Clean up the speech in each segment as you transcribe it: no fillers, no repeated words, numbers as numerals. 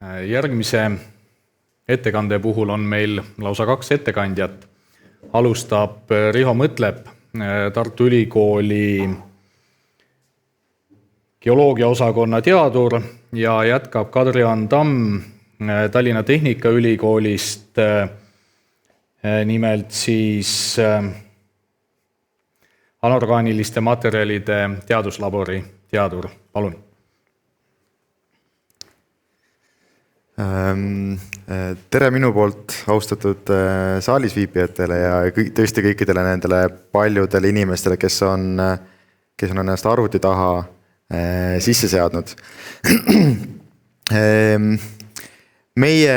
Järgmise ettekande puhul on meil lausa 2 ettekandjat. Alustab Riho Mõtlep, Tartu Ülikooli geoloogiaosakonna teadur ja jätkab Kadri-Ann Tamm Tallinna Tehnikaülikoolist, nimelt siis anorgaaniliste materjalide teaduslabori teadur. Palun. Tere minu poolt austatud saalis viibijatele ja tõesti kõikidele nendele paljudele inimestele, kes on ennast arvuti taha sisse seadnud. Meie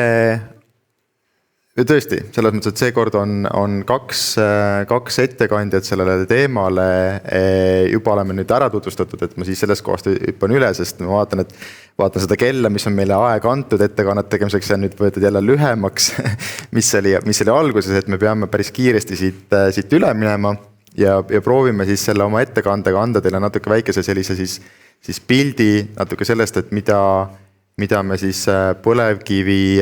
tõesti, selles mõttes, et seekord on kaks ettekandjat sellele teemale. Juba oleme nüüd ära tutvustatud, et ma siis sellest kohast hüppan üle, sest ma vaatan seda kella, mis on meile aeg antud ettekannet tegemiseks ja nüüd võetud jälle lühemaks, mis oli alguses, et me peame päris kiiresti siit üle minema ja proovime siis selle oma ettekandega anda teile natuke väikese sellise siis pildi natuke sellest, et mida me siis põlevkivi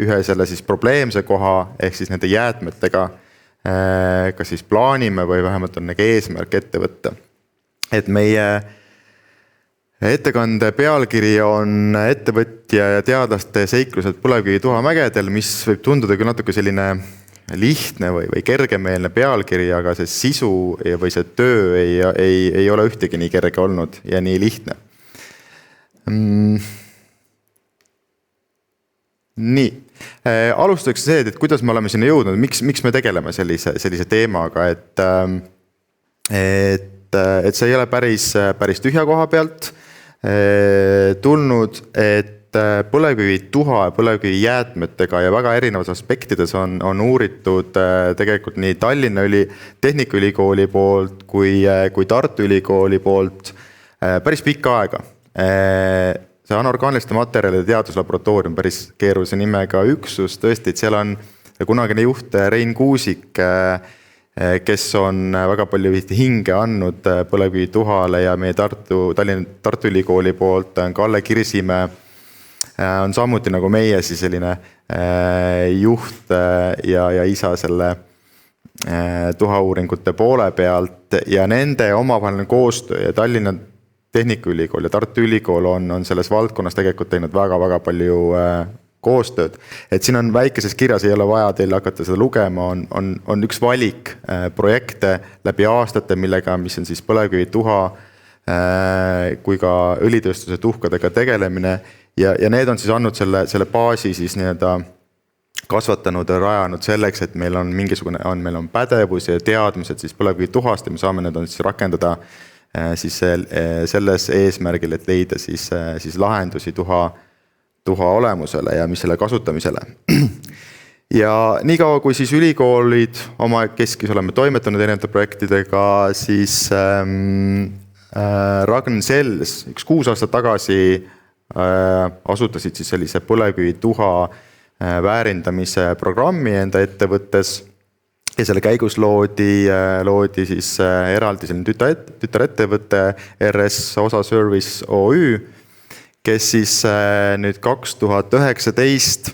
ühe selle siis probleemse koha ehk siis nende jäätmetega kas siis plaanime või vähemalt on eesmärk ette võtta. Et meie ettekande pealkiri on ettevõtja ja teadlaste seiklused põlevkivi tuhamägedel, mis võib tunduda küll natuke selline lihtne või kergemeelne pealkiri, aga see sisu või see töö ei ole ühtegi nii kerge olnud ja nii lihtne. Nii, alustuseks see, et kuidas me oleme sinna jõudnud, miks me tegeleme sellise teemaga, et see ei ole päris tühja koha pealt tulnud, et põlevkivi tuha ja põlevkivi jäätmetega ja väga erinevas aspektides on uuritud tegelikult nii Tallinna Tehnikaülikooli poolt kui Tartu Ülikooli poolt päris pikka aega. See anorgaaniliste materjalide teaduslaboratoorium, päris keerulise nimega üksus, tõesti, et seal on kunagine juht Rein Kuusik, kes on väga palju hinge andnud põlevkivi tuhale ja meie Tartu Ülikooli poolt Kalle Kirsimäe on samuti nagu meie siis selline juht ja isa selle tuhauuringute poole pealt ja nende omavaheline koostöö ja Tallinna Tehnikaülikool ja Tartu Ülikool on selles valdkonnas tegelikult teinud väga palju koostööd. Et siin on väikeses kirjas, ei ole vaja teil hakata seda lugema, on üks valik projekte läbi aastate, mis on siis põlevkivi tuha kui ka õlitööstuse tuhkadega tegelemine ja need on siis andnud selle baasi siis nii-öelda kasvatanud ja rajanud selleks, et meil on meil on pädevus ja teadmised siis põlevkivi tuhast ja me saame need siis rakendada siis selles eesmärgil, et leida siis lahendusi tuha olemusele ja mis selle kasutamisele. Ja nii kaua, kui siis ülikoolid oma keskis oleme toimetanud erinevate projektidega, siis Ragn Sells 6 aastat tagasi asutasid siis sellise põlevkivi tuha väärindamise programmi enda ettevõttes. Ja selle käigus loodi siis eraldi selline tütarettevõte RS Osa Service OÜ, kes siis nüüd 2019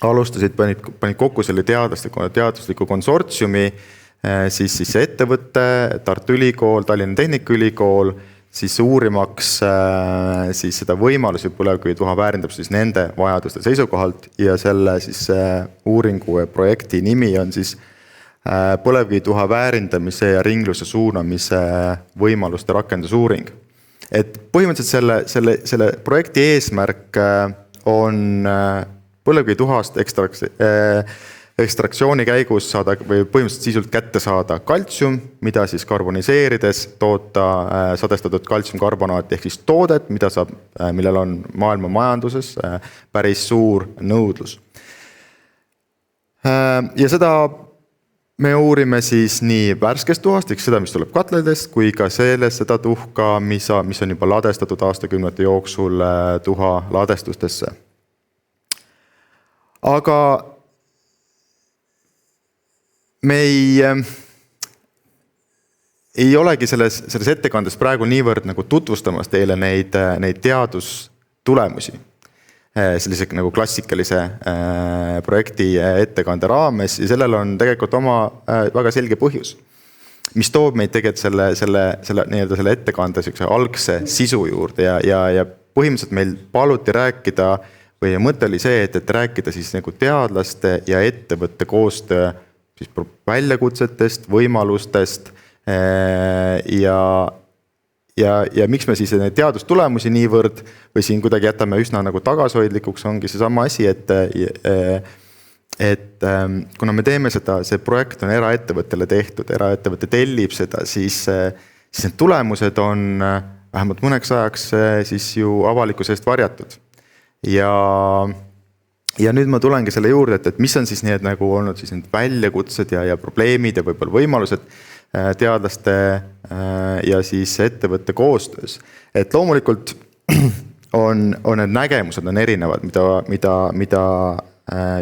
alustasid, panid kokku selle teadusliku konsortsiumi, siis see ettevõte, Tartu Ülikool, Tallinna Tehnikaülikool, siis uurimaks siis seda võimalusi põlevkivi tuha väärindab siis nende vajaduste seisukohalt ja selle siis uuringu ja projekti nimi on siis põlevkivi tuha väärindamise ja ringluse suunamise võimaluste rakendusuuring. Et põhimõtteliselt selle projekti eesmärk on põlevkivi tuhast ekstraktsiooni käigus saada või põhimõtteliselt sisult kätte saada kaltsium, mida siis karboniseerides toota sadestatud kaltsiumkarbonaati ehk siis toodet, millel on maailma majanduses päris suur nõudlus. Ja seda me uurime siis nii värskest tuhast, seda, mis tuleb katledest, kui ka seda tuhka, mis on juba ladestatud aastakümnete jooksul tuha ladestustesse. Aga me ei olegi selles ettekandes praegu niivõrd nagu tutvustamas teile neid teadustulemusi. sellise nagu klassikalise projekti ettekande raames ja sellel on tegelikult oma väga selge põhjus, mis toob meid tegelikult selle ettekande algse sisu juurde ja põhimõtteliselt meil paluti rääkida või mõte oli see, et rääkida siis nagu teadlaste ja ettevõtte koostöö siis väljakutsetest, võimalustest ja miks me siis neid teadustulemusi niivõrd või siin kuidagi jätame üsna nagu tagasihoidlikuks, ongi see sama asi, et kuna me teeme seda, see projekt on eraettevõttele tehtud, eraettevõte tellib seda, siis need tulemused on vähemalt mõneks ajaks siis ju avalikkuse eest varjatud. Ja nüüd ma tulengi selle juurde, et mis on siis need nagu olnud siis need väljakutsed ja probleemid ja võib-olla võimalused teadlaste ja siis ettevõtte koostöös. Et loomulikult on need nägemused on erinevad, mida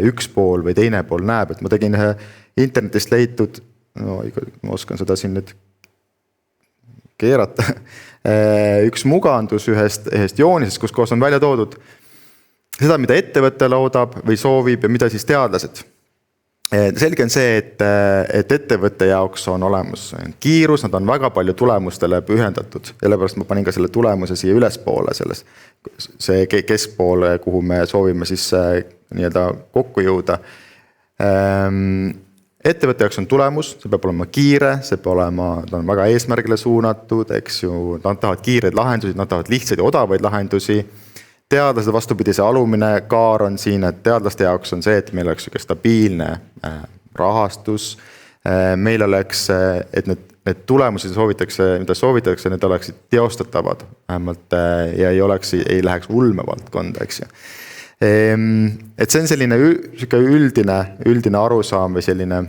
üks pool või teine pool näeb, et ma tegin ühe internetist leitud, no ma oskan seda siin nüüd keerata, üks mugandus ühest joonisest, kus koos on välja toodud seda, mida ettevõte loodab või soovib ja mida siis teadlased. Selge on see, et ettevõtte jaoks on olemas kiirus, nad on väga palju tulemustele pühendatud. Sellepärast ma panin ka selle tulemuse siia ülespoole, see keskpoole, kuhu me soovime siis nii-öelda kokku jõuda. Ettevõtte jaoks on tulemus, see peab olema kiire, see peab olema, ta on väga eesmärgile suunatud, eks ju, nad tahavad kiireid lahendusi, nad tahavad lihtsaid ja odavaid lahendusi. Teadlased vastupidi, see alumine kaar on siin, et teadlaste jaoks on see, et meil oleks stabiilne rahastus. Meil oleks, et need tulemusi mida soovitakse, need oleksid teostatavad vähemalt ja ei läheks ulmevaldkonda, eks ju. Et see on selline üldine arusaam või selline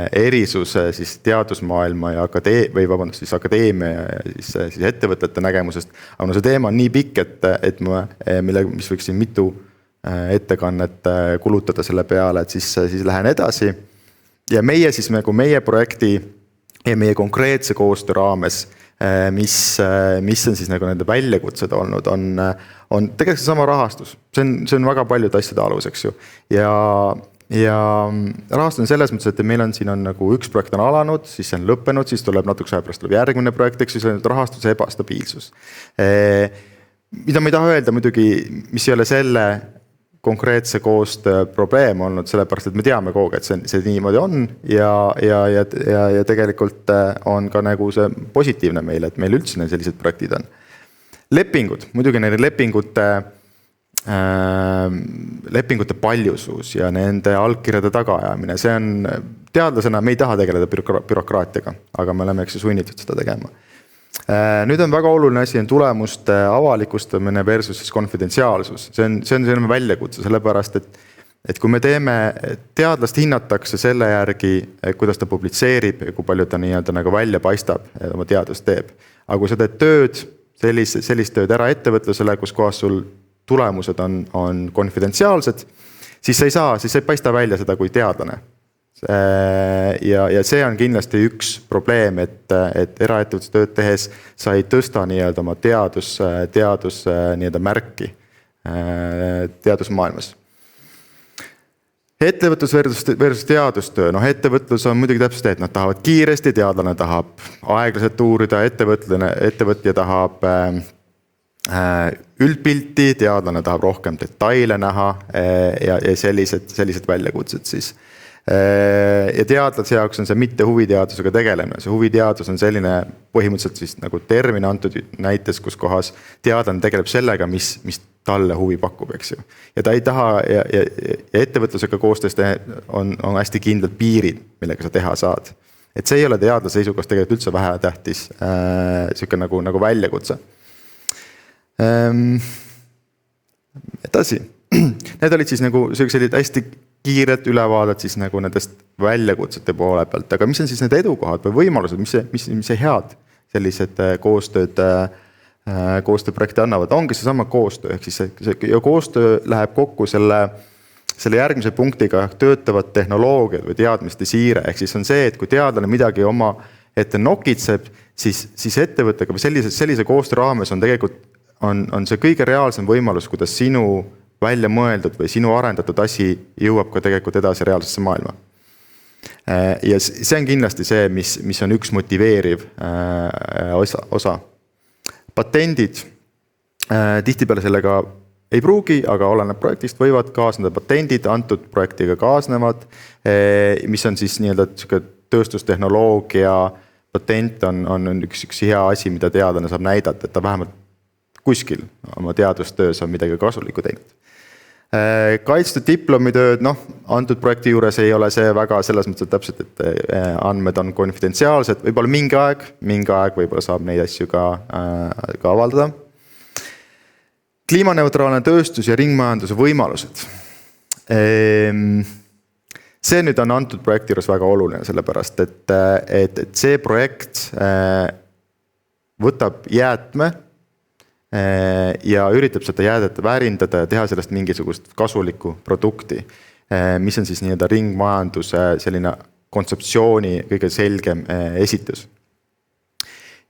erisus siis teadusmaailma ja akadeemia ja siis ettevõtete nägemusest. Aga no see teema on nii pikk, mis võiks siin mitu ettekannet kulutada selle peale, et siis lähen edasi. Ja meie projekti ja meie konkreetse koostöö raames, mis on siis nagu nende väljakutsed olnud, on tegelikult sama rahastus. See on väga paljude asjade alus, eks ju. Ja rahastus on selles mõttes, et meil on siin nagu üks projekt on alanud, siis see on lõppenud, siis tuleb natuke aja pärast järgmine projekt, eks ju, see on rahastuse ebastabiilsus. Mida ma ei taha öelda muidugi, mis ei ole selle konkreetse koostöö probleem olnud, sellepärast, et me teame kogu, et see niimoodi on ja tegelikult on ka nagu see positiivne meile, et meil üldse sellised projektid on. Lepingud, muidugi need lepingute paljusus ja nende allkirjade tagaajamine, see on teadlasena, me ei taha tegeleda bürokraatiaga, aga me oleme sunnitud seda tegema. Nüüd on väga oluline asi on tulemuste avalikustamine versus siis konfidentsiaalsus. See on selline väljakutse, sellepärast, et kui me teeme, teadlast hinnatakse selle järgi, kuidas ta publitseerib ja kui palju ta nii-öelda nagu välja paistab ja oma teadust teeb. Aga kui sa teed tööd, sellist tööd eraettevõtlusele, kus kohas sul tulemused on konfidentsiaalsed, siis sa ei paista välja seda kui teadlane. Ja see on kindlasti üks probleem, et eraettevõtluse tööd tehes sa ei tõsta nii-öelda oma teadus nii-öelda märki teadusmaailmas. Ettevõtlus versus teadustöö. Ettevõtlus on muidugi täpselt, et nad tahavad kiiresti, teadlane tahab aeglaselt uurida, ettevõtja tahab üldpilti, teadlane tahab rohkem detaile näha ja sellised väljakutsed siis. Ja teadlase jaoks on see mitte huviteadusega tegelemine. See huviteadus on selline põhimõtteliselt siis nagu termin antud näites, kus kohas teadlane tegeleb sellega, mis talle huvi pakub, eks ju. Ja ta ei taha, ja ettevõtlusega koostöös on hästi kindlad piirid, millega sa teha saad. Et see ei ole teadlase seisukohast tegelikult üldse vähe tähtis, selline nagu väljakutse. Edasi. Need olid siis nagu sellised hästi kiired ülevaadet siis nagu nendest väljakutsete poole pealt, aga mis on siis need edukohad või võimalused, mis see head sellised koostööprojekti annavad, ongi see sama koostöö, ehk siis ja koostöö läheb kokku selle järgmise punktiga töötavad tehnoloogiad või teadmiste siire, ehk siis on see, et kui teadlane midagi oma ette nokitseb, siis ettevõttega või sellise koostöö raames on tegelikult on see kõige reaalsem võimalus, kuidas sinu välja mõeldud või sinu arendatud asi jõuab ka tegelikult edasi reaalsesse maailma. Ja see on kindlasti see, mis on üks motiveeriv osa. Patendid tihtipeale sellega ei pruugi, aga oleneb projektist, võivad kaasneda patendid, antud projektiga kaasnevad, mis on siis nii-öelda tööstustehnoloogia patent on üks hea asi, mida teadlane saab näidata, et ta vähemalt kuskil oma teadustöös on midagi kasulikku teinud. Kaitstud diplomitööd, antud projekti juures ei ole see väga selles mõttes täpselt, et andmed on konfidentsiaalsed, võib-olla mingi aeg võib-olla saab neid asju ka avaldada. Kliimaneutraalne tööstus ja ringmajanduse võimalused. See nüüd on antud projekti juures väga oluline, sellepärast, et see projekt võtab jäätme ja üritab seda jäädet väärindada ja teha sellest mingisugust kasulikku produkti, mis on siis nii-öelda ringmajanduse selline kontseptsiooni kõige selgem esitus.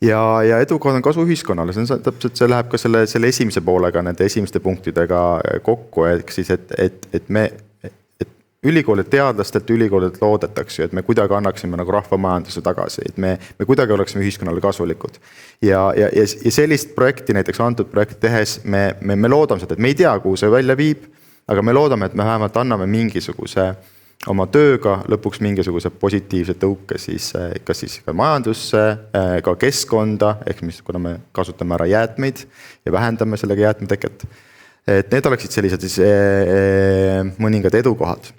Ja edukohad on kasu ühiskonnale, täpselt see läheb ka selle esimese poolega, nende esimeste punktidega kokku, ehk siis, et ülikoolid teadlastelt, ülikoolid loodetakse, et me kuidagi annaksime nagu rahvamajanduse tagasi, et me kuidagi oleksime ühiskonnale kasulikud. Ja sellist projekti, näiteks antud projekti tehes, me loodame seda, et me ei tea, kuhu see välja viib, aga me loodame, et me vähemalt anname mingisuguse oma tööga lõpuks mingisuguse positiivse tõuke kas siis ka majandusse, ka keskkonda, ehk kuna me kasutame ära jäätmeid ja vähendame sellega jäätmeteket. Et need oleksid sellised siis mõningad edukohad.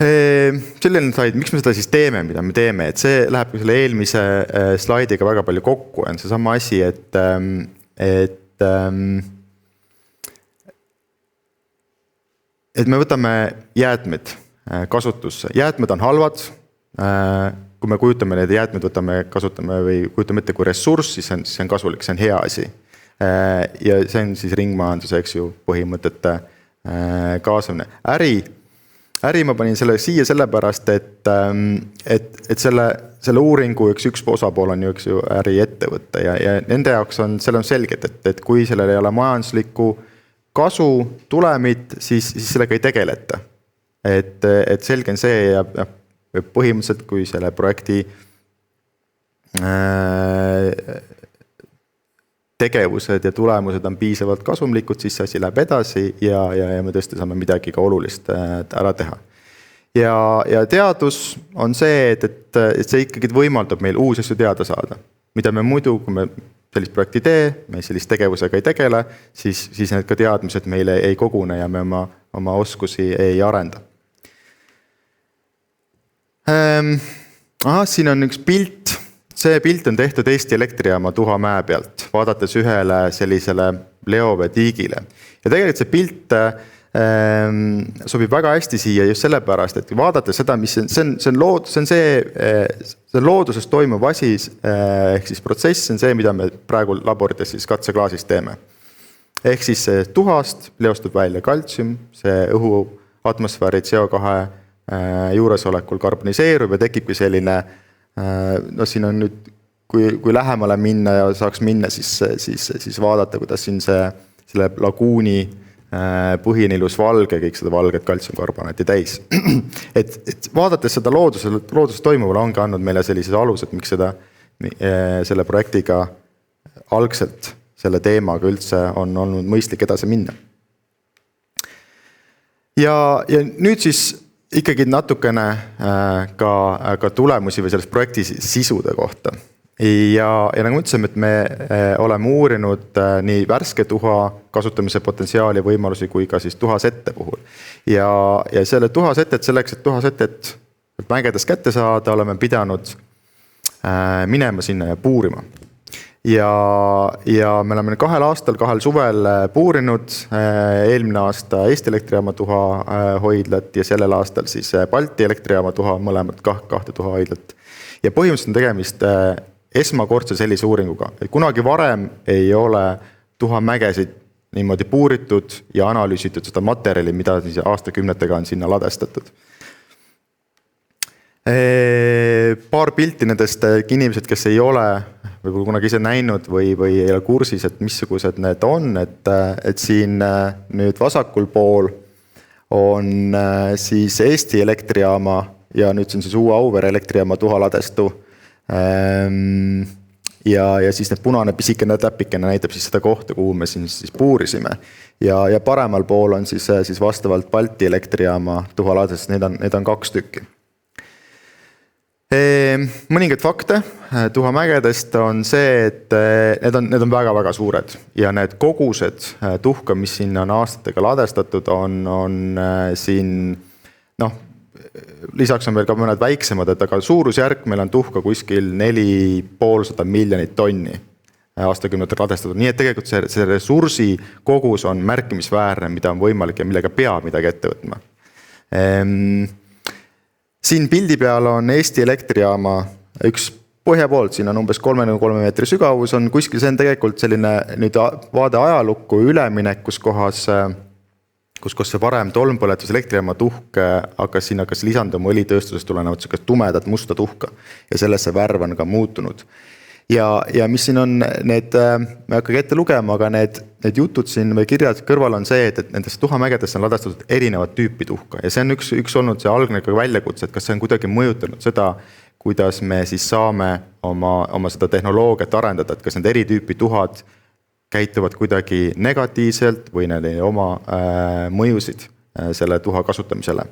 Selline slaid, miks me seda siis teeme, mida me teeme, et see läheb selle eelmise slaidiga väga palju kokku, on see sama asi, et me võtame jäätmed kasutusse. Jäätmed on halvad, kui me kujutame need jäätmed, kasutame või kujutame ette kui ressurss, siis see on kasulik, see on hea asi. Ja see on siis ringmajanduse, eks ju, põhimõtete kaasamine. Äri ma panin selle siia sellepärast, et selle uuringu üks osapool on ju üks äriettevõte ja nende jaoks selle on selge, et kui sellel ei ole majanduslikku kasu, tulemit, siis sellega ei tegeleta. Et selge on see ja põhimõtteliselt, kui selle projekti tegevused ja tulemused on piisavalt kasumlikud, siis see asi läheb edasi ja me tõesti saame midagi ka olulist ära teha. Ja teadus on see, et see ikkagi võimaldab meil uusi asju teada saada, mida me muidu, kui me sellist projekti tee, me sellist tegevusega ei tegele, siis need ka teadmised meile ei kogune ja me oma oskusi ei arenda. Siin on üks pilt. See pilt on tehtud Eesti Elektrijaama Tuha mäe pealt, vaadates ühele sellisele leoveetiigile. Ja tegelikult see pilt sobib väga hästi siia just sellepärast, et vaadates seda, mis see on looduses toimuv asi, ehk siis protsess on see, mida me praegu laborites siis katseklaasis teeme. Ehk siis tuhast leostub välja kaltsium, see õhu atmosfääri CO2 juuresolekul karboniseerub ja tekibki selline, siin on nüüd, kui lähemale minna ja saaks minna, siis vaadata, kuidas siin selle laguuni põhine ilus valge, kõik seda valget kaltsiumkarbonaati täis. Et vaadates seda looduses toimuvale ongi andnud meile sellised alused, miks selle projektiga algselt selle teemaga üldse on olnud mõistlik edasi minna. Ja nüüd siis ikkagi natukene ka tulemusi või sellest projekti sisude kohta. Ja nagu mõtlesime, et me oleme uurinud nii värske tuha kasutamise potentsiaali võimalusi kui ka siis tuhasette puhul. Ja selle tuhasetet selleks, et tuhasetet mägedes kätte saada, oleme pidanud minema sinna ja puurima. Ja me oleme 2 aastal, 2 suvel puurinud, eelmine aasta Eesti Elektrijaama tuha hoidlat ja sellel aastal siis Balti Elektrijaama tuha, mõlemad 2 tuha hoidlat. Ja põhimõtteliselt on tegemist esmakordse sellise uuringuga, et kunagi varem ei ole tuhamägesid niimoodi puuritud ja analüüsitud seda materjali, mida siis aastakümnetega on sinna ladestatud. Paar pilti nendest inimesed, kes ei ole võib-olla kunagi ise näinud või ei ole kursis, et missugused need on, et siin nüüd vasakul pool on siis Eesti elektrijaama ja nüüd see on siis uue Auvere elektrijaama tuhaladestu. Ja siis need punane pisikene täpikene näitab siis seda kohta, kuhu me siis puurisime. Ja paremal pool on siis vastavalt Balti elektrijaama tuhaladest, need on 2 tükki. Mõningaid fakte tuhamägedest on see, et need on väga-väga suured ja need kogused tuhka, mis sinna on aastatega ladestatud, on siin, lisaks on veel ka mõned väiksemad, aga suurusjärk meil on tuhka kuskil 450 miljonit tonni aastakümnetel ladestatud. Nii et tegelikult see ressursi kogus on märkimisväärne, mida on võimalik ja millega peab midagi ette võtma. Siin pildi peal on Eesti elektrijaama üks põhja poolt, siin on umbes 33 meetri sügavus, on kuskil, see on tegelikult selline nüüd vaade ajalukku üleminek, kus see varem tolmpõletus elektrijaama tuhk hakkas lisanduma õlitööstusest tulenevat tumedat musta tuhka ja sellest see värv on ka muutunud. Ja mis siin on, need, me hakkagi ette lugema, aga need jutud siin või kirjad kõrval on see, et nendest tuhamägedest on ladestatud erinevat tüüpi tuhka ja see on üks olnud see algne väljakutse, et kas see on kuidagi mõjutanud seda, kuidas me siis saame oma seda tehnoloogiat arendada, et kas need eri tüüpi tuhad käituvad kuidagi negatiivselt või neil ei oma mõjusid selle tuha kasutamisele.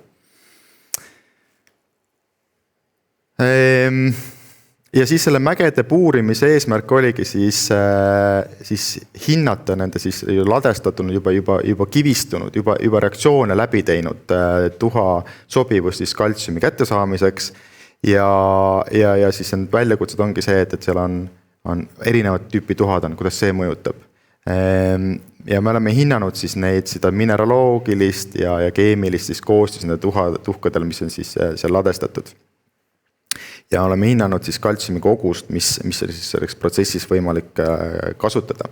Ja siis selle mägede puurimise eesmärk oligi siis hinnata nende siis ladestatud, juba kivistunud, juba reaktsioone läbi teinud tuha sobivust siis kaltsiumi kättesaamiseks ja siis need väljakutsed ongi see, et seal on erinevat tüüpi tuhad, kuidas see mõjutab. Ja me oleme hinnanud siis seda mineraloogilist ja keemilist siis koostis nende tuhkadel, mis on siis seal ladestatud. Ja oleme hinnanud siis kaltsiumi kogust, mis oli siis selleks protsessis võimalik kasutada.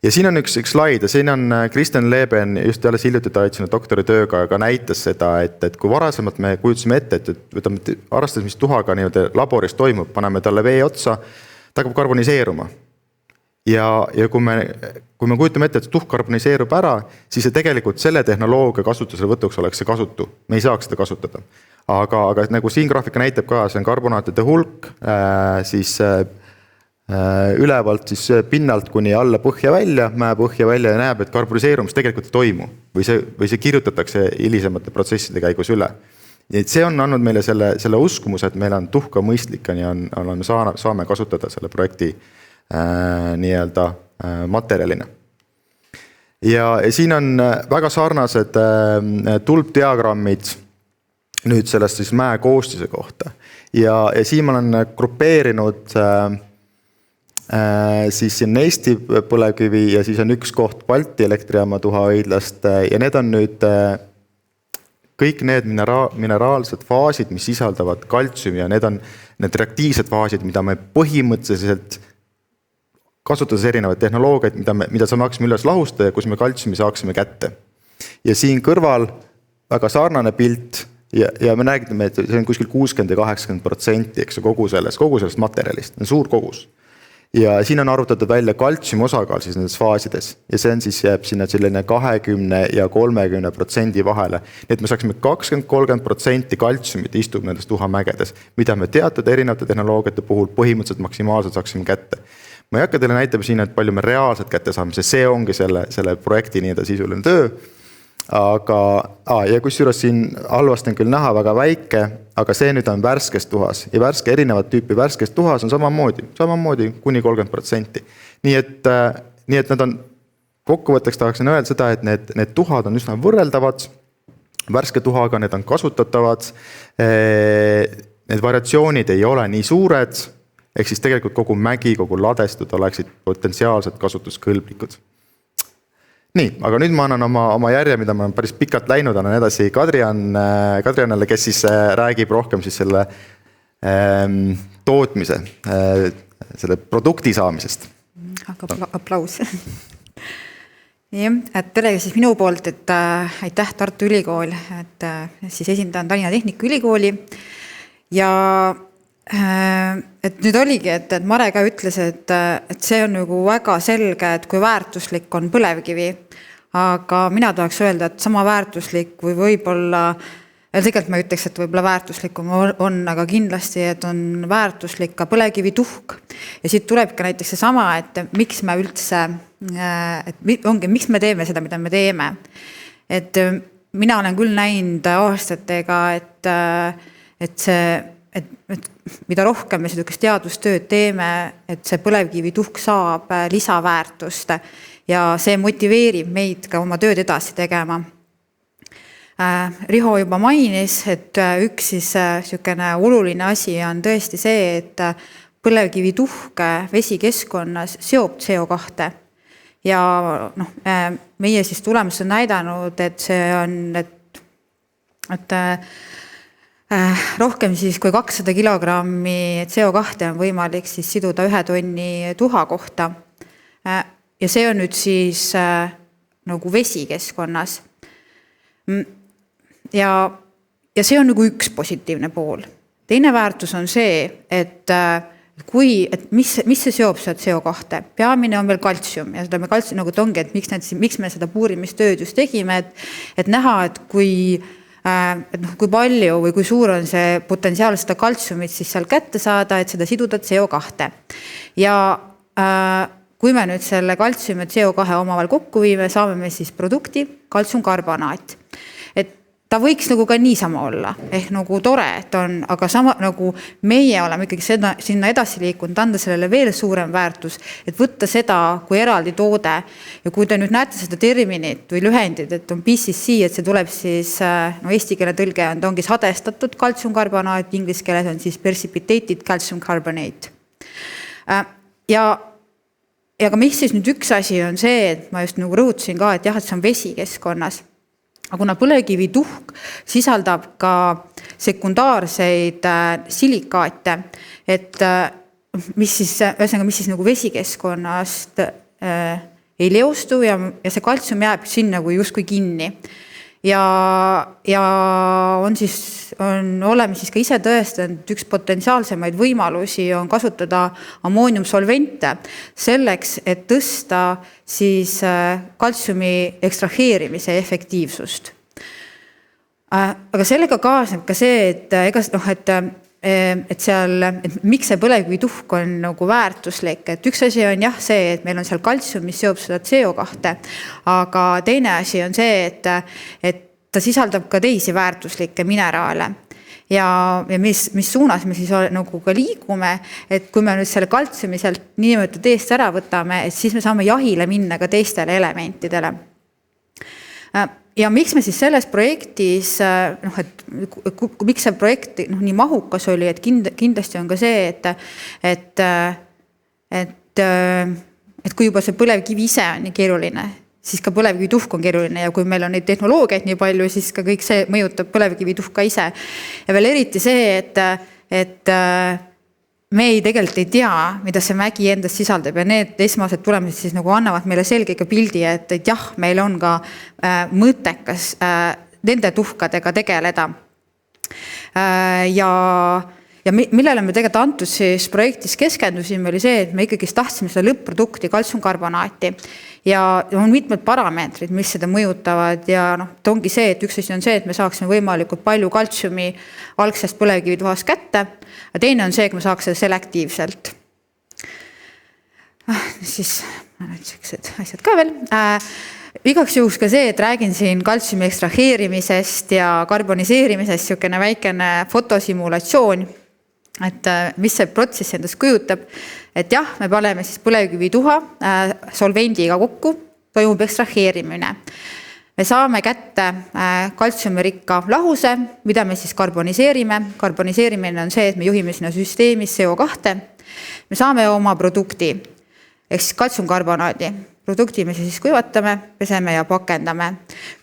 Ja siin on üks slaid ja siin on Kristjan Leben just alles hiljuti taitsanud doktoritööga ka näitas seda, et kui varasemalt me kujutasime ette, et arvestades, mis tuhaga laboris toimub, paneme talle vee otsa, ta hakkab karboniseeruma. Ja kui me kujutame ette, et tuhk karboniseerub ära, siis see tegelikult selle tehnoloogia kasutusele võtuks oleks see kasutu. Me ei saaks seda kasutada. Aga nagu siin graafika näitab ka, see on karbonaatide hulk, siis ülevalt siis pinnalt kuni alla põhja välja, mäe põhja välja ja näeb, et karboniseerumus tegelikult ei toimu või see kirjutatakse hilisemate protsesside käigus üle. Et see on andnud meile selle uskumuse, et meil on tuhka mõistlik ja saame kasutada selle projekti nii-öelda materjalina. Ja siin on väga sarnased tulpdiagrammid nüüd sellest siis mäe koostise kohta. Ja siin ma olen grupeerinud siis siin Eesti põlevkivi ja siis on üks koht Balti elektrijaama tuhahoidlast ja need on nüüd kõik need mineraalsed faasid, mis sisaldavad kaltsiumi ja need on need reaktiivsed faasid, mida me põhimõtteliselt kasutades erinevaid tehnoloogiaid, mida saaksime üles lahustada ja kus me kaltsiumi saaksime kätte. Ja siin kõrval väga sarnane pilt ja me nägime, et see on kuskil 60 ja 80%, eks kogu sellest materjalist, on suur kogus. Ja siin on arvutatud välja kaltsiumi osakaal siis nendes faasides ja see on siis jääb sinna selline 20 ja 30% vahele. Nii et me saaksime 20-30% kaltsiumit istub nendes tuhamägedes, mida me teatud erinevate tehnoloogiate puhul põhimõtteliselt maksimaalselt saaksime kätte. Ma ei hakka teile näitama siin, et palju me reaalselt kätte saame, see ongi selle projekti nii-öelda sisuline töö. Ja kusjuures siin halvast on küll näha väga väike, aga see nüüd on värskes tuhas ja erinevat tüüpi värskes tuhas on samamoodi kuni 30%. Nii et nad on, kokkuvõtteks tahaksin öelda seda, et need tuhad on üsna võrreldavad, värske tuhaga need on kasutatavad, need variatsioonid ei ole nii suured, ehk siis tegelikult kogu mägi, kogu ladestud oleksid potentsiaalselt kasutuskõlblikud. Nii, aga nüüd ma annan oma järje, mida ma olen päris pikalt läinud, annan edasi Kadrianale, kes siis räägib rohkem siis selle tootmise, selle produkti saamisest. Aplaus. Et tere siis minu poolt, et aitäh Tartu Ülikool, et siis esindan Tallinna Tehnikaülikooli ja Et nüüd oligi, et Mare ka ütles, et see on nagu väga selge, et kui väärtuslik on põlevkivi, aga mina tahaks öelda, et sama väärtuslik või võib-olla, tegelikult ma ütleks, et võib-olla väärtuslikum on, aga kindlasti, et on väärtuslik ka põlevkivi tuhk. Ja siit tuleb ka näiteks see sama, et miks me üldse, miks me teeme seda, mida me teeme. Et mina olen küll näinud aastatega, et mida rohkem me sellist teadustööd teeme, et see põlevkivi tuhk saab lisaväärtust ja see motiveerib meid ka oma tööd edasi tegema. Riho juba mainis, et üks siis selline oluline asi on tõesti see, et põlevkivi tuhk vesikeskkonnas seob CO2 ja meie siis tulemus on näidanud, et see on, et rohkem siis kui 200 kilogrammi CO2 on võimalik siis siduda 1 tonni tuha kohta. Ja see on nüüd siis nagu vesikeskkonnas. Ja see on nagu üks positiivne pool. Teine väärtus on see, et mis see seob seda CO2? Peamine on veel kaltsium ja seda me kaltsium nagu ongi, et miks me seda puurimistööd just tegime, et näha, et kui palju või kui suur on see potentsiaal seda kaltsiumit siis seal kätte saada, et seda siduda CO2. Ja kui me nüüd selle kaltsiumi ja CO2 omavahel kokku viime, saame me siis produkti kaltsiumkarbonaat. Et ta võiks nagu ka niisama olla, ehk nagu tore, et on, aga sama nagu meie oleme ikkagi sinna edasi liikunud, anda sellele veel suurem väärtus, et võtta seda kui eraldi toode. Ja kui te nüüd näete seda terminit või lühendit, et on PCC, et see tuleb siis, eesti keele tõlge on, ta ongi sadestatud kaltsiumkarbonaat, inglise keeles on siis precipitated calcium carbonate. Ja ka mis siis nüüd üks asi on see, et ma just nagu rõhutasin ka, et jah, et see on vesikeskkonnas. Aga kuna põlevkivi tuhk sisaldab ka sekundaarseid silikaate, et mis siis nagu vesikeskkonnast ei leostu ja see kaltsium jääb sinna kui justkui kinni. Ja oleme siis ka ise tõestanud, üks potentsiaalsemaid võimalusi on kasutada ammooniumsolvente selleks, et tõsta siis kaltsiumi ekstraheerimise efektiivsust. Aga sellega kaasneb ka see, et miks see põlevkivi tuhk on nagu väärtuslik, et üks asi on jah see, et meil on seal kaltsium, mis seob seda CO2, aga teine asi on see, et ta sisaldab ka teisi väärtuslikke mineraale ja mis suunas me siis nagu ka liigume, et kui me nüüd selle kaltsiumi sealt niimoodi teest ära võtame, et siis me saame jahile minna ka teistele elementidele. Ja miks me siis selles projektis, miks see projekt nii mahukas oli, et kindlasti on ka see, et kui juba see põlevkivi ise on nii keeruline, siis ka põlevkivi tuhk on keeruline ja kui meil on neid tehnoloogiaid nii palju, siis ka kõik see mõjutab põlevkivi tuhka ise. Ja veel eriti see, et me tegelikult ei tea, mida see mägi endast sisaldab ja need esmased tulemused siis nagu annavad meile selgega pildi, et jah, meil on ka mõttekas nende tuhkadega tegeleda. Ja millele me tegelikult antud siis projektis keskendusime oli see, et me ikkagi tahtsime seda lõpp-produkti kaltsiumkarbonaati ja on mitmed parameetrid, mis seda mõjutavad ja ongi see, et üks asi on see, et me saaksime võimalikult palju kaltsiumi algsest põlevkivituhast kätte, ja teine on see, et me saaks seda selektiivselt. Siis sellised asjad ka veel. Igaks juhuks ka see, et räägin siin kaltsiumi ekstraheerimisest ja karboniseerimisest, selline väikene fotosimulatsioon, et mis see protsess endast kujutab, et jah, me paneme siis põlevkivi tuha solvendiga kokku, toimub ekstraheerimine. Me saame kätte kaltsiumirikka lahuse, mida me siis karboniseerime. Karboniseerimine on see, et me juhime sinna süsteemis CO2. Me saame oma produkti, ehk siis kaltsiumkarbonaadi. Produkti me siis kuivatame, peseme ja pakendame.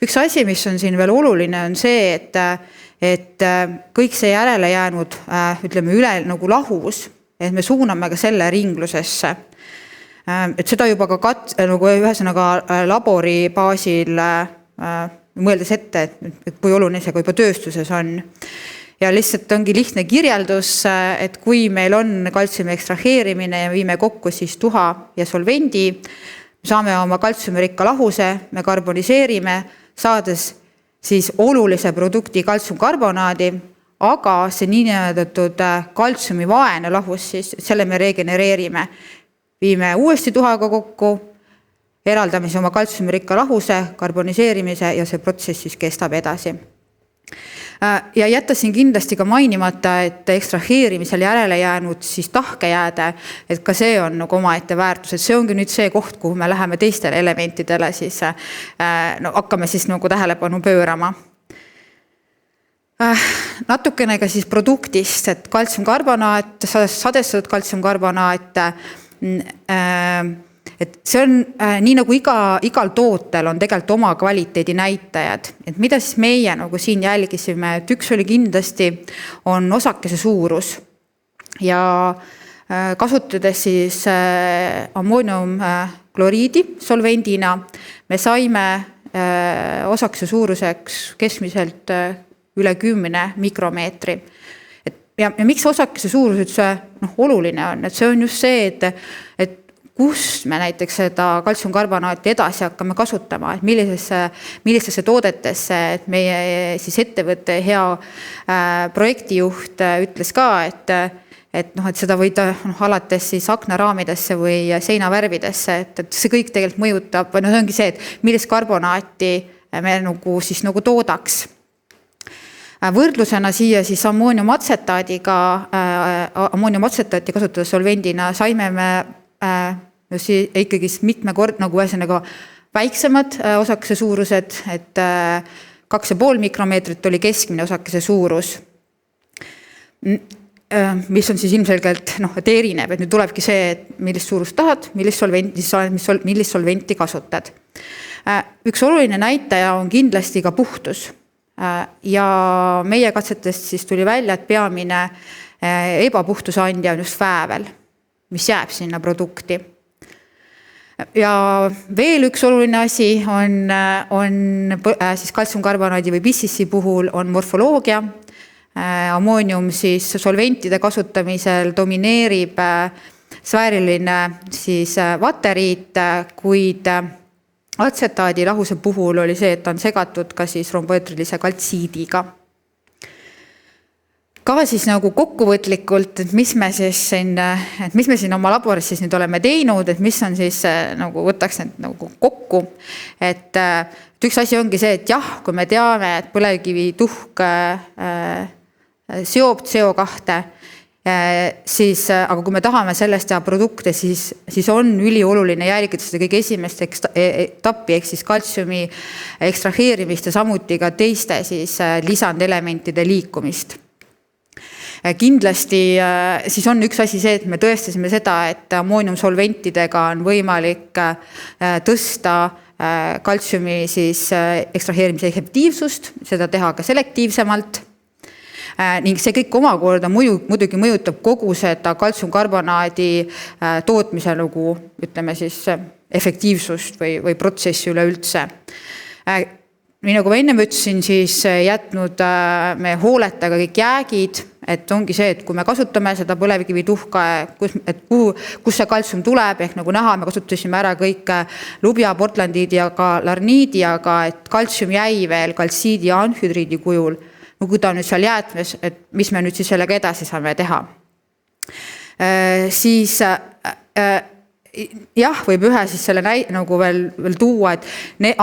Üks asi, mis on siin veel oluline, on see, et kõik see järele jäänud, ütleme üle nagu lahus, et me suuname ka selle ringlusesse. Et seda juba ka nagu ühesõnaga labori baasil mõeldes ette, et kui oluline see ka juba tööstuses on. ja lihtsalt ongi lihtne kirjeldus, et kui meil on kaltsiumi ekstraheerimine ja viime kokku siis tuha ja solvendi, saame oma kaltsiumirikka lahuse, me karboniseerime, saades siis olulise produkti kaltsiumkarbonaadi, aga see niinimetatud kaltsiumivaene lahus, siis selle me regenereerime. Viime uuesti tuhaga kokku, eraldame oma kaltsiumirikka lahuse, karboniseerimise ja see protsess siis kestab edasi. Ja jättasin kindlasti ka mainimata, et ekstraheerimisel järele jäänud siis tahkejääde, et ka see on nagu omaette väärtus, et see ongi nüüd see koht, kuhu me läheme teistele elementidele, siis hakkame siis nagu tähelepanu pöörama. Natukene ka siis produktist, et kaltsiumkarbonaat, sadestatud kaltsiumkarbonaat, et see on nii nagu igal tootel on tegelikult oma kvaliteedi näitajad, et mida siis meie nagu siin jälgisime, et üks oli kindlasti on osakese suurus ja kasutades siis ammooniumkloriidi solvendina me saime osakese suuruseks keskmiselt üle 10 mikromeetri. Ja miks osakese suurus üldse oluline on, et see on just see, et kus me näiteks seda kaltsiumkarbonaati edasi hakkame kasutama, et millisesse toodetesse, et meie siis ettevõtte hea projektijuht ütles ka, et seda võid alates siis aknaraamidesse või seinavärvidesse, et see kõik tegelikult mõjutab, või see ongi see, et millist karbonaati me nagu toodaks. Võrdlusena siia siis ammooniumatsetaadiga, ammooniumatsetaati kasutades solvendina saime me ikkagi mitme kord nagu ühesõnaga väiksemad osakese suurused, et 2,5 mikromeetrit oli keskmine osakese suurus, mis on siis ilmselgelt, et erineb, et nüüd tulebki see, et millist suurust tahad, millist solventi kasutad. Üks oluline näitaja on kindlasti ka puhtus ja meie katsetest siis tuli välja, et peamine ebapuhtuse andja on just väävel, mis jääb sinna produkti. Ja veel üks oluline asi on siis kaltsiumkarbonaadi või PCC puhul on morfoloogia. Ammoonium siis solventide kasutamisel domineerib sfääriline siis vateriit, kuid atsetaadi lahuse puhul oli see, et on segatud ka siis romboötrilise kaltsiidiga. Ka siis nagu kokkuvõtlikult, et mis me siin oma laboris siis nüüd oleme teinud, et mis on siis nagu võtaks need nagu kokku. Et üks asi ongi see, et jah, kui me teame, et põlevkivi tuhk seob CO2, siis, aga kui me tahame sellest teha produkte, siis on ülioluline jälgida seda kõige esimest etappi, ehk siis kaltsiumi ekstraheerimist ja samuti ka teiste siis lisandelementide liikumist. Kindlasti siis on üks asi see, et me tõestasime seda, et ammooniumsolventidega on võimalik tõsta kaltsiumi siis ekstraheerimise efektiivsust, seda teha ka selektiivsemalt. Ning see kõik omakorda muidugi mõjutab kogu seda kaltsiumkarbonaadi tootmise nagu, ütleme siis, efektiivsust või protsessi üleüldse. Nii nagu ma enne ütlesin, siis jätnud me hooleta ka kõik jäägid, et ongi see, et kui me kasutame seda põlevkivi tuhka, kus see kaltsium tuleb, ehk nagu näha, me kasutasime ära kõik lubja, portlandiidi ja ka larniidi, aga et kaltsium jäi veel kaltsiidi ja anhüdriidi kujul, kui ta on nüüd seal jäätmes, et mis me nüüd siis sellega edasi saame teha. Siis jah, võib ühe siis selle nagu veel tuua, et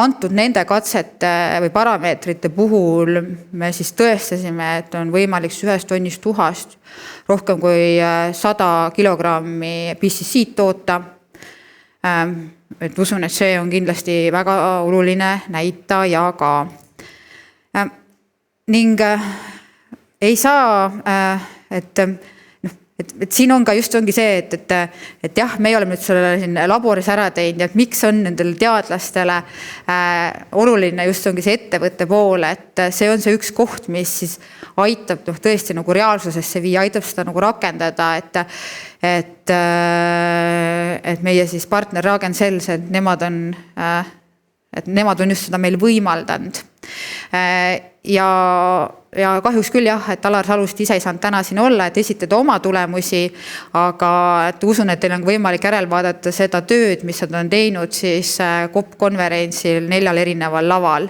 antud nende katsete või parameetrite puhul me siis tõestasime, et on võimalik ühest tonnist tuhast rohkem kui 100 kilogrammi PCC toota. Et usun, et see on kindlasti väga oluline näitaja ka. Ning ei saa, et siin on ka just ongi see, et jah, me oleme nüüd selle siin laboris ära teinud ja et miks on nendele teadlastele oluline just ongi see ettevõtte pool, et see on see üks koht, mis siis aitab tõesti nagu reaalsusesse viia, aitab seda nagu rakendada, et meie siis partner Ragn-Sells, et nemad on just seda meil võimaldanud. Ja kahjuks küll jah, et Alar Salust ise ei saanud täna siin olla, et esitada oma tulemusi, aga et usun, et teil on võimalik järel vaadata seda tööd, mis nad on teinud siis COP-konverentsil 4 erineval laval.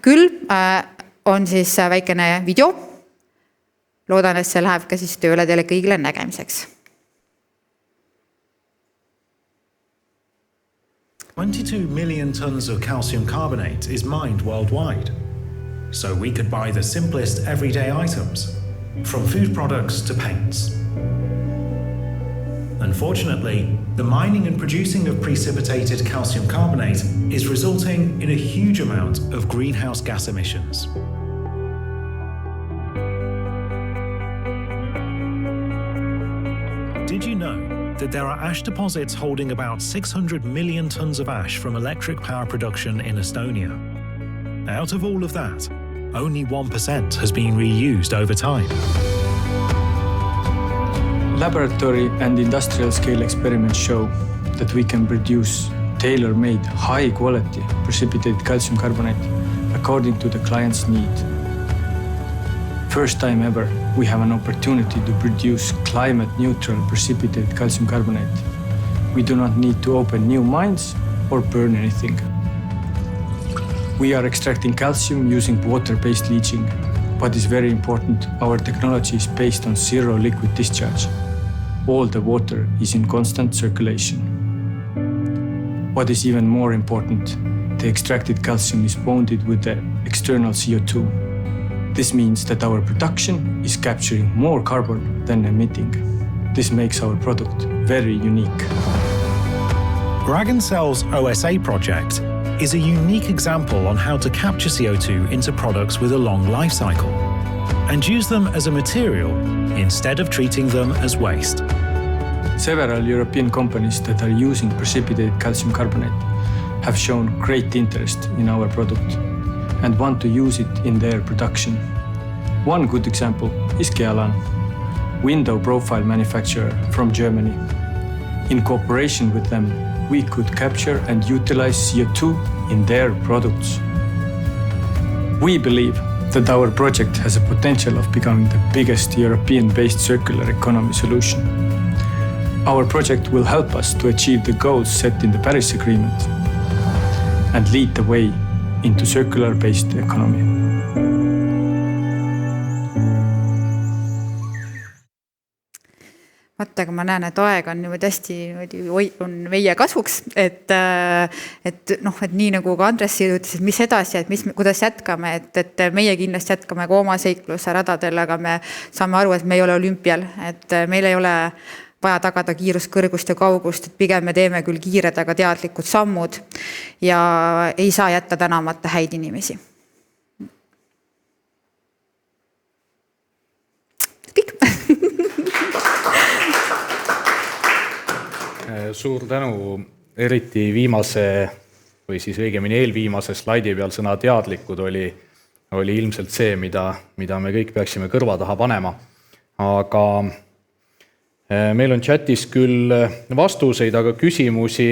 Küll on siis väikene video. Loodan, et see läheb ka siis tööle teile kõigile nägemiseks. 22 million tons of calcium carbonate is mined worldwide. So we could buy the simplest everyday items, from food products to paints. Unfortunately, the mining and producing of precipitated calcium carbonate is resulting in a huge amount of greenhouse gas emissions. Did you know that there are ash deposits holding about 600 million tons of ash from electric power production in Estonia? Out of all of that, only 1% has been reused over time. Laboratory and industrial scale experiments show that we can produce tailor-made, high-quality precipitated calcium carbonate according to the client's need. First time ever, we have an opportunity to produce climate-neutral precipitated calcium carbonate. We do not need to open new mines or burn anything. We are extracting calcium using water-based leaching. What is very important, our technology is based on zero liquid discharge. All the water is in constant circulation. What is even more important, the extracted calcium is bonded with the external CO2. This means that our production is capturing more carbon than emitting. This makes our product very unique. Dragoncell's OSA project is a unique example on how to capture CO2 into products with a long life cycle and use them as a material instead of treating them as waste. Several European companies that are using precipitated calcium carbonate have shown great interest in our product and want to use it in their production. One good example is Kealan, window profile manufacturer from Germany. In cooperation with them, we could capture and utilize CO2 in their products. We believe that our project has a potential of becoming the biggest European-based circular economy solution. Our project will help us to achieve the goals set in the Paris Agreement and lead the way into circular-based economy. Aga ma näen, et aeg on niimoodi hästi on meie kasuks, et nii nagu ka Andres ütles, et mis edasi, et kuidas jätkame, et meie kindlasti jätkame ka oma seikluse radadel, aga me saame aru, et me ei ole olümpial, et meil ei ole vaja tagada kiirust, kõrgust ja kaugust, et pigem me teeme küll kiired, aga teadlikud sammud ja ei saa jätta tänamata häid inimesi. Kõik. Suur tänu, eriti viimase või siis õigemini eelviimase slaidi peal sõna teadlikud oli ilmselt see, mida me kõik peaksime kõrva taha panema. Aga meil on chatis küll vastuseid, aga küsimusi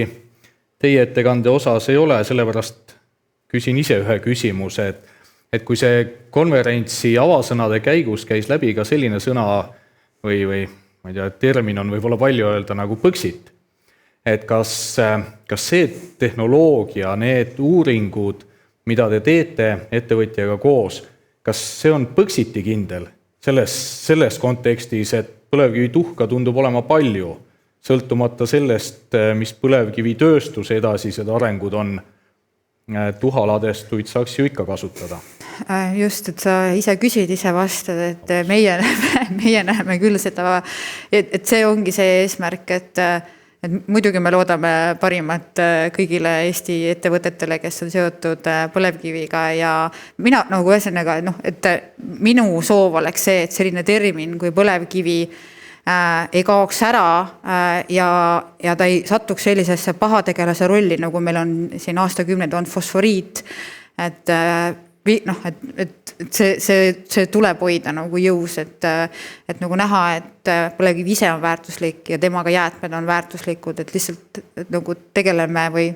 teie ettekande osas ei ole, sellepärast küsin ise ühe küsimuse, et kui see konverentsi avasõnade käigus käis läbi ka selline sõna või ma ei tea, termin on võib-olla palju öelda nagu põksit, et kas see tehnoloogia, need uuringud, mida te teete ettevõtjaga koos, kas see on põksiti kindel selles kontekstis, et põlevkivi tuhka tundub olema palju, sõltumata sellest, mis põlevkivi tööstuse edasised arengud on, tuhaladestuid saaks ju ikka kasutada. Just, et sa ise küsid, ise vastad, et meie näeme küll seda, et see ongi see eesmärk, et muidugi me loodame parimat kõigile Eesti ettevõtetele, kes on seotud põlevkiviga ja mina nagu ühesõnaga, et minu soov oleks see, et selline termin kui põlevkivi ei kaoks ära ja ta ei satuks sellisesse pahategelase rolli, nagu meil on siin aastakümneid on fosforiit, et see tuleb hoida nagu jõus, et nagu näha, et põlevkivi ise on väärtuslik ja temaga jäätmed on väärtuslikud, et lihtsalt nagu tegeleme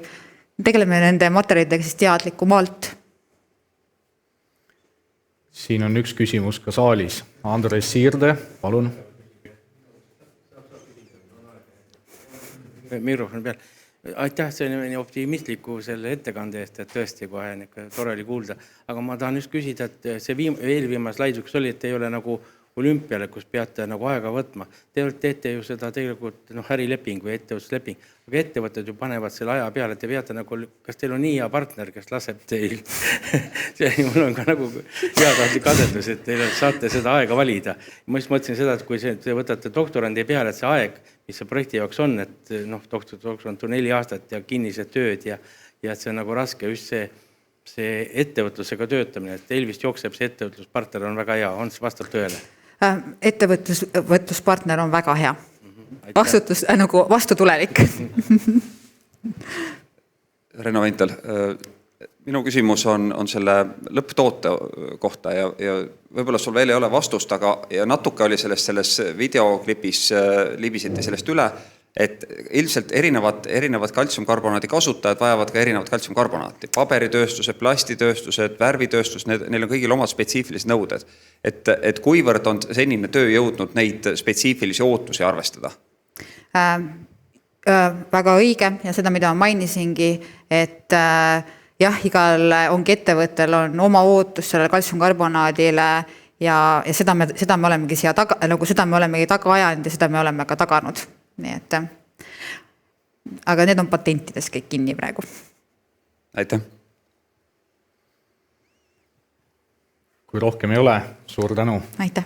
nende materjalidega siis teadlikumalt. siin on üks küsimus ka saalis. Andres Siirde, palun. Mikrofoni peal. Aitäh, see on nii optimistliku selle ettekande eest, et tõesti kohe tore oli kuulda. Aga ma tahan just küsida, et see eelviimas slaid, kus oli, et ei ole nagu olümpiale, kus peate nagu aega võtma. Te teete ju seda tegelikult ärileping või ettevõtlusleping, aga ettevõtted ju panevad selle aja peale, et te peate nagu, kas teil on nii hea partner, kes laseb teil? Mul on ka nagu heatahtlik asendus, et teil saate seda aega valida. Ma just mõtlesin seda, et kui te võtate doktorandi peale, et see aeg, mis see projekti jaoks on, et doktorand on 4 aastat ja kinnised tööd ja et see on nagu raske just see ettevõtlusega töötamine, et Elvist jookseb see ettevõtluspartner on väga hea, on see vastab tõele? Ettevõtluspartner on väga hea. Vastutus, nagu vastutulelik. Renno Veintel, minu küsimus on selle lõpptoote kohta ja võib-olla sul veel ei ole vastust, aga ja natuke oli selles videoklipis libiseti sellest üle, et ilmselt erinevad kaltsiumkarbonaadi kasutajad vajavad ka erinevat kaltsiumkarbonaati. Paberitööstused, plastitööstused, värvitööstus, neil on kõigil omad spetsiifilised nõuded. Et kuivõrd on senine töö jõudnud neid spetsiifilisi ootusi arvestada? Väga õige ja seda, mida ma mainisingi, et jah, igal ongi ettevõttel on oma ootus sellele kaltsiumkarbonaadile ja seda me olemegi siia seda me olemegi taga ajanud ja seda me oleme ka taganud. Nii et, aga need on patentides kõik kinni praegu. Aitäh. Kui rohkem ei ole, suur tänu. Aitäh.